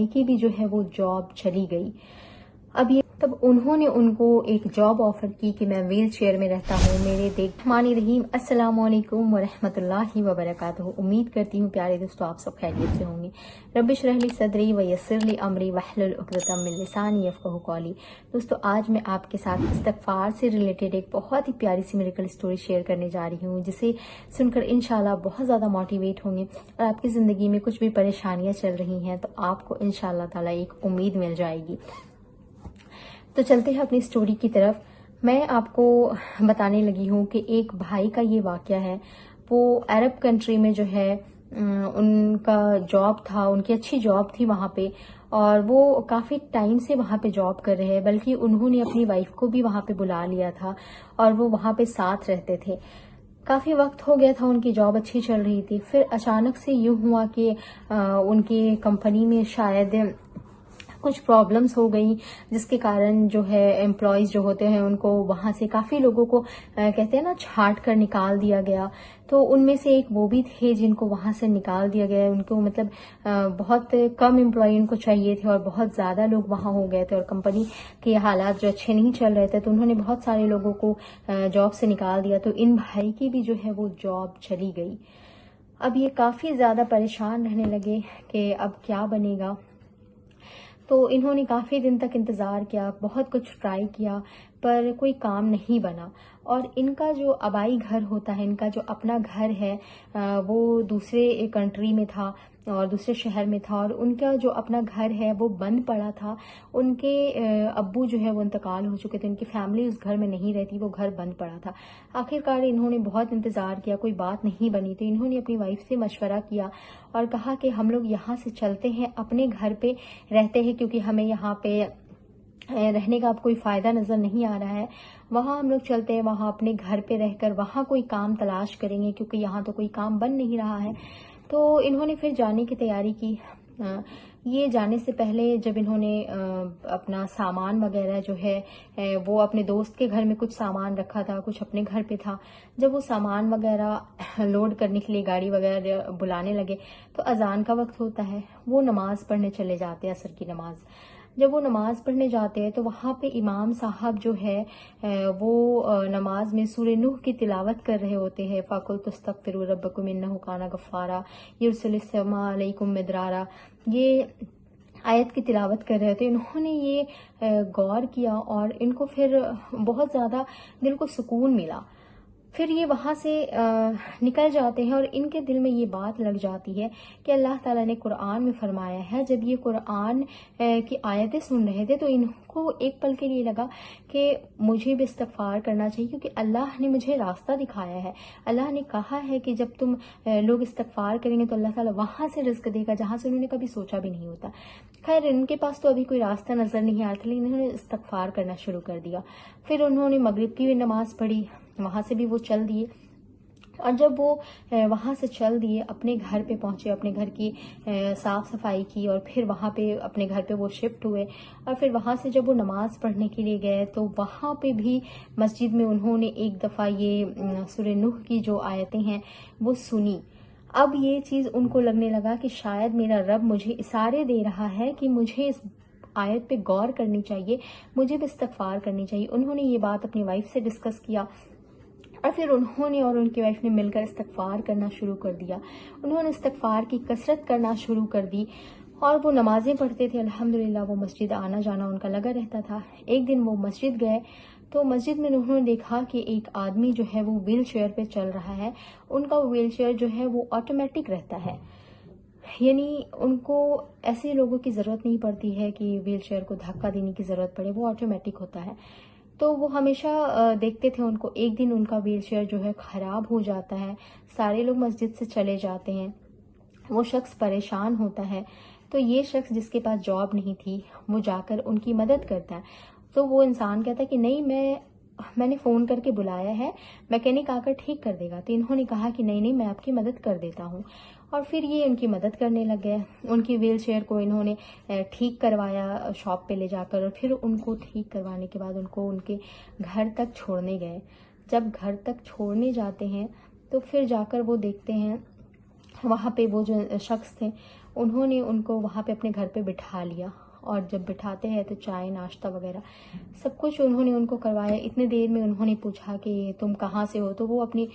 بھائی کی بھی جو ہے وہ جاب چلی گئی۔ تب انہوں نے ان کو ایک جاب آفر کی کہ میں ویل چیئر میں رہتا ہوں۔ میرے الرحمن الرحیم، السلام علیکم ورحمۃ اللہ وبرکاتہ۔ امید کرتی ہوں پیارے دوستو آپ سب خیریت سے ہوں گے۔ رب اشرح لی صدری ویسر لی امری واحلل عقدۃ من لسانی یفقہوا قولی۔ دوستو آج میں آپ کے ساتھ استغفار سے ریلیٹڈ ایک بہت ہی پیاری سی میریکل اسٹوری شیئر کرنے جا رہی ہوں، جسے سن کر انشاءاللہ بہت زیادہ موٹیویٹ ہوں گے، اور آپ کی زندگی میں کچھ بھی پریشانیاں چل رہی ہیں تو آپ کو انشاءاللہ تعالیٰ ایک امید مل جائے گی۔ تو چلتے ہیں اپنی اسٹوری کی طرف۔ میں آپ کو بتانے لگی ہوں کہ ایک بھائی کا یہ واقعہ ہے۔ وہ عرب کنٹری میں جو ہے ان کا جاب تھا، ان کی اچھی جاب تھی وہاں پہ، اور وہ کافی ٹائم سے وہاں پہ جاب کر رہے ہیں، بلکہ انہوں نے اپنی وائف کو بھی وہاں پہ بلا لیا تھا اور وہ وہاں پہ ساتھ رہتے تھے۔ کافی وقت ہو گیا تھا، ان کی جاب اچھی چل رہی تھی۔ پھر اچانک سے یوں ہوا کہ ان کی کمپنی میں شاید کچھ پرابلمز ہو گئی، جس کے کارن جو ہے امپلائیز جو ہوتے ہیں ان کو وہاں سے کافی لوگوں کو کہتے ہیں نا چھانٹ کر نکال دیا گیا۔ تو ان میں سے ایک وہ بھی تھے جن کو وہاں سے نکال دیا گیا۔ ان کو مطلب بہت کم امپلائی ان کو چاہیے تھے اور بہت زیادہ لوگ وہاں ہو گئے تھے، اور کمپنی کے حالات جو اچھے نہیں چل رہے تھے، تو انہوں نے بہت سارے لوگوں کو جاب سے نکال دیا۔ تو ان بھائی کی بھی جو ہے وہ جاب چلی گئی۔ اب یہ کافی زیادہ پریشان رہنے لگے کہ اب کیا بنے گا۔ تو انہوں نے کافی دن تک انتظار کیا، بہت کچھ ٹرائی کیا، پر کوئی کام نہیں بنا۔ اور ان کا جو آبائی گھر ہوتا ہے، ان کا جو اپنا گھر ہے، وہ دوسرے کنٹری میں تھا اور دوسرے شہر میں تھا، اور ان کا جو اپنا گھر ہے وہ بند پڑا تھا۔ ان کے ابو جو ہے وہ انتقال ہو چکے تھے، ان کی فیملی اس گھر میں نہیں رہتی، وہ گھر بند پڑا تھا۔ آخرکار انہوں نے بہت انتظار کیا، کوئی بات نہیں بنی، تو انہوں نے اپنی وائف سے مشورہ کیا اور کہا کہ ہم لوگ یہاں سے چلتے ہیں، اپنے گھر پہ رہتے ہیں، کیونکہ ہمیں یہاں پہ رہنے کا اب کوئی فائدہ نظر نہیں آ رہا ہے۔ وہاں ہم لوگ چلتے ہیں، وہاں اپنے گھر پہ رہ کر وہاں کوئی کام تلاش کریں گے، کیونکہ یہاں تو کوئی کام بن نہیں رہا ہے۔ تو انہوں نے پھر جانے کی تیاری کی۔ یہ جانے سے پہلے جب انہوں نے اپنا سامان وغیرہ جو ہے وہ اپنے دوست کے گھر میں کچھ سامان رکھا تھا، کچھ اپنے گھر پہ تھا، جب وہ سامان وغیرہ لوڈ کرنے کے لیے گاڑی وغیرہ بلانے لگے تو اذان کا وقت ہوتا ہے، وہ نماز پڑھنے چلے جاتے ہیں، عصر کی نماز۔ جب وہ نماز پڑھنے جاتے ہیں تو وہاں پہ امام صاحب جو ہے وہ نماز میں سورہ نوح کی تلاوت کر رہے ہوتے ہیں۔ فَقُلْتُ اسْتَغْفِرُوا رَبَّكُمْ إِنَّهُ كَانَ غَفَّارًا يُرْسِلِ السَّمَاءَ عَلَيْكُمْ مِدْرَارًا، یہ آیت کی تلاوت کر رہے تھے۔ انہوں نے یہ غور کیا اور ان کو پھر بہت زیادہ دل کو سکون ملا۔ پھر یہ وہاں سے نکل جاتے ہیں اور ان کے دل میں یہ بات لگ جاتی ہے کہ اللہ تعالیٰ نے قرآن میں فرمایا ہے، جب یہ قرآن کی آیتیں سن رہے تھے تو ان کو ایک پل کے لیے لگا کہ مجھے بھی استغفار کرنا چاہیے، کیونکہ اللہ نے مجھے راستہ دکھایا ہے۔ اللہ نے کہا ہے کہ جب تم لوگ استغفار کریں گے تو اللہ تعالیٰ وہاں سے رزق دے گا جہاں سے انہوں نے کبھی سوچا بھی نہیں ہوتا۔ خیر، ان کے پاس تو ابھی کوئی راستہ نظر نہیں آیا تھا، لیکن انہوں نے استغفار کرنا شروع کر دیا۔ پھر انہوں نے مغرب کی بھی نماز پڑھی، وہاں سے بھی وہ چل دیے، اور جب وہ وہاں سے چل دیے اپنے گھر پہ پہنچے، اپنے گھر کی صاف صفائی کی، اور پھر وہاں پہ اپنے گھر پہ وہ شفٹ ہوئے، اور پھر وہاں سے جب وہ نماز پڑھنے کے لیے گئے تو وہاں پہ بھی مسجد میں انہوں نے ایک دفعہ یہ سورہ نوح کی جو آیتیں ہیں وہ سنی۔ اب یہ چیز ان کو لگنے لگا کہ شاید میرا رب مجھے اشارے دے رہا ہے کہ مجھے اس آیت پہ غور کرنی چاہیے، مجھے بھی استغفار کرنی چاہیے۔ انہوں نے یہ بات اپنی وائف سے ڈسکس کیا، اور پھر انہوں نے اور ان کی وائف نے مل کر استغفار کرنا شروع کر دیا۔ انہوں نے استغفار کی کثرت کرنا شروع کر دی، اور وہ نمازیں پڑھتے تھے۔ الحمدللہ وہ مسجد آنا جانا ان کا لگا رہتا تھا۔ ایک دن وہ مسجد گئے تو مسجد میں انہوں نے دیکھا کہ ایک آدمی جو ہے وہ ویل چیئر پہ چل رہا ہے۔ ان کا ویل چیئر جو ہے وہ آٹومیٹک رہتا ہے، یعنی ان کو ایسے لوگوں کی ضرورت نہیں پڑتی ہے کہ ویل چیئر کو دھکا دینے کی ضرورت پڑے، وہ آٹومیٹک ہوتا ہے۔ تو وہ ہمیشہ دیکھتے تھے ان کو۔ ایک دن ان کا ویل چیئر جو ہے خراب ہو جاتا ہے، سارے لوگ مسجد سے چلے جاتے ہیں، وہ شخص پریشان ہوتا ہے، تو یہ شخص جس کے پاس جاب نہیں تھی وہ جا کر ان کی مدد کرتا ہے۔ تو وہ انسان کہتا ہے کہ نہیں، میں نے فون کر کے بلایا ہے، میکینک آ کر ٹھیک کر دے گا۔ تو انہوں نے کہا کہ نہیں، میں آپ کی مدد کر دیتا ہوں، اور پھر یہ ان کی مدد کرنے لگ گئے۔ ان کی ویل چیئر کو انہوں نے ٹھیک کروایا شاپ پہ لے جا کر، اور پھر ان کو ٹھیک کروانے کے بعد ان کو ان کے گھر تک چھوڑنے گئے۔ جب گھر تک چھوڑنے جاتے ہیں تو پھر جا کر وہ دیکھتے ہیں وہاں پہ وہ جو شخص تھے انہوں نے ان کو وہاں پہ اپنے گھر پہ بٹھا لیا، اور جب بٹھاتے ہیں تو چائے ناشتہ وغیرہ سب کچھ انہوں نے ان کو کروایا۔ اتنے دیر میں انہوں نے پوچھا کہ تم کہاں سے ہو، تو وہ اپنی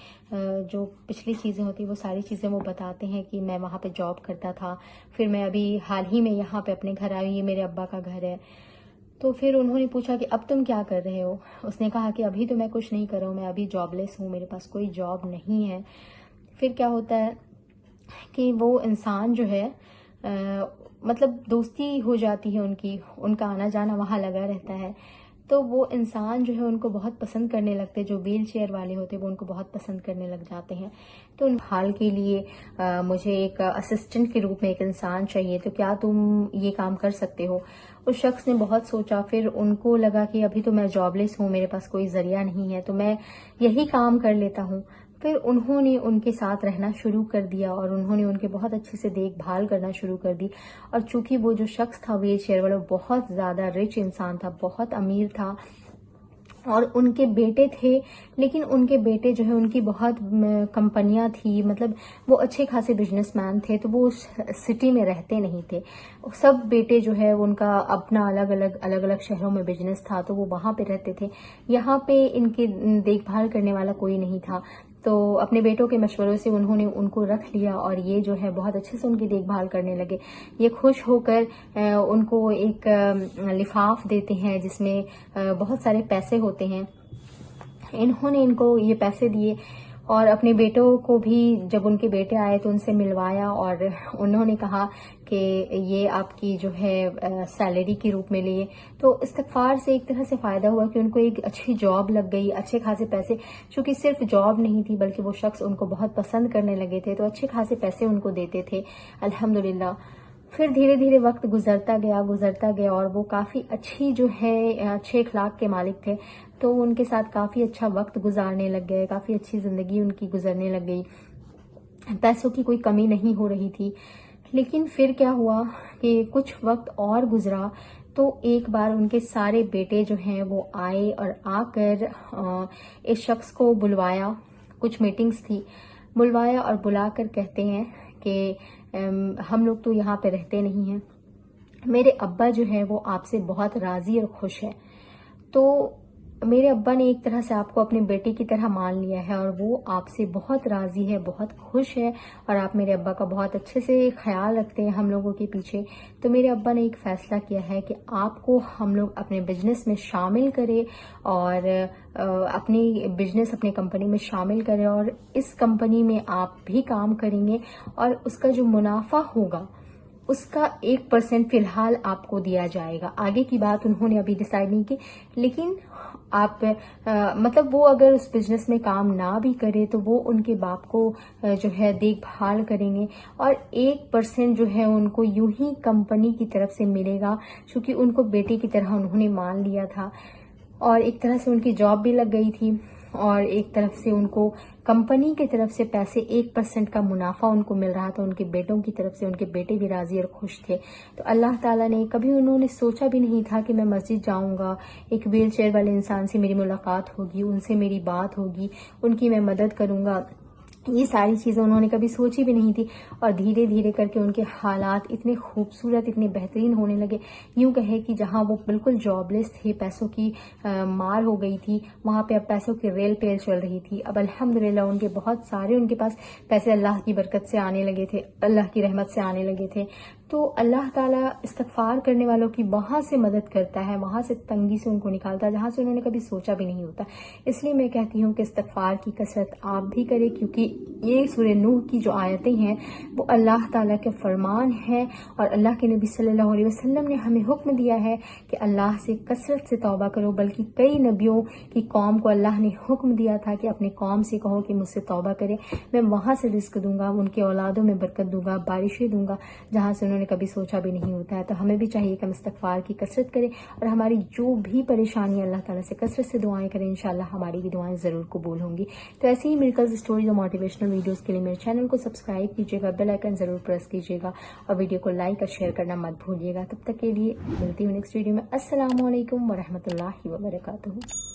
جو پچھلی چیزیں ہوتی وہ ساری چیزیں وہ بتاتے ہیں کہ میں وہاں پہ جاب کرتا تھا، پھر میں ابھی حال ہی میں یہاں پہ اپنے گھر آئی، یہ میرے ابا کا گھر ہے۔ تو پھر انہوں نے پوچھا کہ اب تم کیا کر رہے ہو؟ اس نے کہا کہ ابھی تو میں کچھ نہیں کر رہا ہوں، میں ابھی جاب لیس ہوں، میرے پاس کوئی جاب نہیں ہے۔ پھر کیا ہوتا ہے کہ وہ انسان جو ہے مطلب دوستی ہو جاتی ہے ان کا آنا جانا وہاں لگا رہتا ہے، تو وہ انسان جو ہے ان کو بہت پسند کرنے لگتے، جو ویل چیئر والے ہوتے وہ ان کو بہت پسند کرنے لگ جاتے ہیں۔ تو حال کے لیے مجھے ایک اسسٹنٹ کے روپ میں ایک انسان چاہیے، تو کیا تم یہ کام کر سکتے ہو؟ اس شخص نے بہت سوچا، پھر ان کو لگا کہ ابھی تو میں جاب لیس ہوں، میرے پاس کوئی ذریعہ نہیں ہے، تو میں یہی کام کر لیتا ہوں۔ پھر انہوں نے ان کے ساتھ رہنا شروع کر دیا، اور انہوں نے ان کے بہت اچھے سے دیکھ بھال کرنا شروع کر دی۔ اور چونکہ وہ جو شخص تھا ویل چیئر والا بہت زیادہ رچ انسان تھا، بہت امیر تھا، اور ان کے بیٹے تھے، لیکن ان کے بیٹے جو ہے ان کی بہت کمپنیاں تھی، مطلب وہ اچھے خاصے بزنس مین تھے، تو وہ سٹی میں رہتے نہیں تھے۔ سب بیٹے جو ہے ان کا اپنا الگ الگ شہروں میں بزنس تھا، تو وہ وہاں پہ رہتے تھے۔ یہاں پہ ان کے دیکھ بھال کرنے والا کوئی نہیں تھا، تو اپنے بیٹوں کے مشوروں سے انہوں نے ان کو رکھ لیا، اور یہ جو ہے بہت اچھے سے ان کی دیکھ بھال کرنے لگے۔ یہ خوش ہو کر ان کو ایک لفاف دیتے ہیں جس میں بہت سارے پیسے ہوتے ہیں۔ انہوں نے ان کو یہ پیسے دیے، اور اپنے بیٹوں کو بھی جب ان کے بیٹے آئے تو ان سے ملوایا، اور انہوں نے کہا کہ یہ آپ کی جو ہے سیلری کے روپ میں لیے۔ تو استغفار سے ایک طرح سے فائدہ ہوا کہ ان کو ایک اچھی جاب لگ گئی، اچھے خاصے پیسے، چونکہ صرف جاب نہیں تھی بلکہ وہ شخص ان کو بہت پسند کرنے لگے تھے، تو اچھے خاصے پیسے ان کو دیتے تھے الحمدللہ۔ پھر دھیرے دھیرے وقت گزرتا گیا، اور وہ کافی اچھی جو ہے اچھے اخلاق کے مالک تھے، تو ان کے ساتھ کافی اچھا وقت گزارنے لگ گئے، کافی اچھی زندگی ان کی گزرنے لگ گئی، پیسوں کی کوئی کمی نہیں ہو رہی تھی۔ لیکن پھر کیا ہوا کہ کچھ وقت اور گزرا، تو ایک بار ان کے سارے بیٹے جو ہیں وہ آئے، اور آ کر اس شخص کو بلوایا، کچھ میٹنگز تھی، بلوایا اور بلا کر کہتے ہیں کہ ہم لوگ تو یہاں پہ رہتے نہیں ہیں، میرے ابا جو ہے وہ آپ سے بہت راضی اور خوش ہے۔ تو میرے ابا نے ایک طرح سے آپ کو اپنے بیٹے کی طرح مان لیا ہے، اور وہ آپ سے بہت راضی ہے، بہت خوش ہے، اور آپ میرے ابا کا بہت اچھے سے خیال رکھتے ہیں ہم لوگوں کے پیچھے۔ تو میرے ابا نے ایک فیصلہ کیا ہے کہ آپ کو ہم لوگ اپنے بزنس میں شامل کریں، اور اپنی بزنس اپنی کمپنی میں شامل کریں، اور اس کمپنی میں آپ بھی کام کریں گے، اور اس کا جو منافع ہوگا اس کا 1% فی الحال آپ کو دیا جائے گا۔ آگے کی بات انہوں نے ابھی ڈیسائیڈ نہیں کی، لیکن آپ مطلب وہ اگر اس بزنس میں کام نہ بھی کرے تو وہ ان کے باپ کو جو ہے دیکھ بھال کریں گے، اور 1% جو ہے ان کو یوں ہی کمپنی کی طرف سے ملے گا، چونکہ ان کو بیٹے کی طرح انہوں نے مان لیا تھا، اور ایک طرح سے ان کی جاب بھی لگ گئی تھی، اور ایک طرف سے ان کو کمپنی کی طرف سے پیسے 1% کا منافع ان کو مل رہا تھا، ان کے بیٹوں کی طرف سے ان کے بیٹے بھی راضی اور خوش تھے۔ تو اللہ تعالیٰ نے کبھی انہوں نے سوچا بھی نہیں تھا کہ میں مسجد جاؤں گا، ایک ویل چیئر والے انسان سے میری ملاقات ہوگی، ان سے میری بات ہوگی، ان کی میں مدد کروں گا، یہ ساری چیزیں انہوں نے کبھی سوچی بھی نہیں تھی، اور دھیرے دھیرے کر کے ان کے حالات اتنے خوبصورت، اتنے بہترین ہونے لگے۔ یوں کہے کہ جہاں وہ بالکل جاب لیس تھے، پیسوں کی مار ہو گئی تھی، وہاں پہ اب پیسوں کی ریل پیل چل رہی تھی۔ اب الحمدللہ ان کے بہت سارے ان کے پاس پیسے اللہ کی برکت سے آنے لگے تھے، اللہ کی رحمت سے آنے لگے تھے۔ تو اللہ تعالیٰ استغفار کرنے والوں کی وہاں سے مدد کرتا ہے، وہاں سے تنگی سے ان کو نکالتا ہے جہاں سے انہوں نے کبھی سوچا بھی نہیں ہوتا۔ اس لیے میں کہتی ہوں کہ استغفار کی کثرت آپ بھی کریں، کیونکہ یہ سورہ نوح کی جو آیتیں ہیں وہ اللہ تعالیٰ کے فرمان ہے، اور اللہ کے نبی صلی اللہ علیہ وسلم نے ہمیں حکم دیا ہے کہ اللہ سے کثرت سے توبہ کرو، بلکہ کئی نبیوں کی قوم کو اللہ نے حکم دیا تھا کہ اپنے قوم سے کہو کہ مجھ سے توبہ کرے، میں وہاں سے رزق دوں گا، ان کے اولادوں میں برکت دوں گا، بارشیں دوں گا جہاں سے انہوں نے کبھی سوچا بھی نہیں ہوتا ہے۔ تو ہمیں بھی چاہیے کہ ہم استغفار کی کثرت کریں، اور ہماری جو بھی پریشانی اللہ تعالیٰ سے کثرت سے دعائیں کریں، انشاءاللہ ہماری بھی دعائیں ضرور قبول ہوں گی۔ تو ایسی ہی میریکلز اسٹوریز اور موٹیویشنل ویڈیوز کے لیے میرے چینل کو سبسکرائب کیجیے گا، بیل آئیکن ضرور پریس کیجیے گا، اور ویڈیو کو لائک اور شیئر کرنا مت بھولیے گا۔ تب تک کے لیے ملتی ہوں نیکسٹ ویڈیو میں۔ السلام علیکم ورحمۃ اللہ وبرکاتہ۔